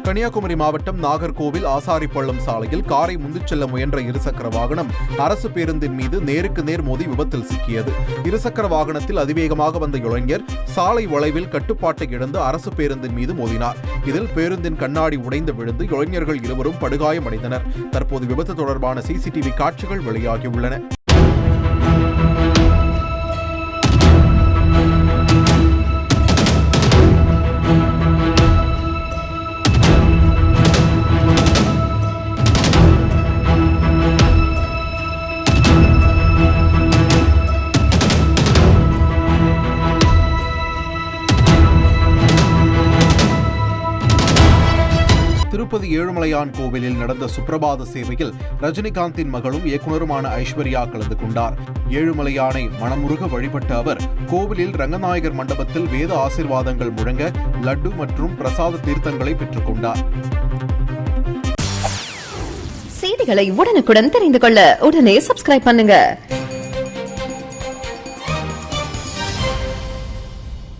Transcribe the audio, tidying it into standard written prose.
கன்னியாகுமரி மாவட்டம் நாகர்கோவில் ஆசாரிப்பள்ளம் சாலையில் காரை முந்திச் செல்ல முயன்ற இருசக்கர வாகனம் அரசு பேருந்தின் மீது நேருக்கு நேர் மோதி விபத்தில் சிக்கியது. இருசக்கர வாகனத்தில் அதிவேகமாக வந்த இளைஞர் சாலை வளைவில் கட்டுப்பாட்டை இழந்து அரசு பேருந்தின் மீது மோதினார். இதில் பேருந்தின் கண்ணாடி உடைந்து விழுந்து இளைஞர்கள் இருவரும் படுகாயமடைந்தனர். தற்போது விபத்து தொடர்பான சிசிடிவி காட்சிகள் வெளியாகியுள்ளன. திருப்பதி ஏழுமலையான் கோவிலில் நடந்த சுப்பிரபாத சேவையில் ரஜினிகாந்தின் மகளும் இயக்குநருமான ஐஸ்வர்யா கலந்து கொண்டார். ஏழுமலையானை மனமுருக வழிபட்ட அவர் கோவிலில் ரங்கநாயகர் மண்டபத்தில் வேத ஆசீர்வாதங்கள் முழங்க லட்டு மற்றும் பிரசாத தீர்த்தங்களை பெற்றுக் கொண்டார். செய்திகளை உடனுக்குடன் தெரிந்து கொள்ள உடனே சப்ஸ்கிரைப் பண்ணுங்க.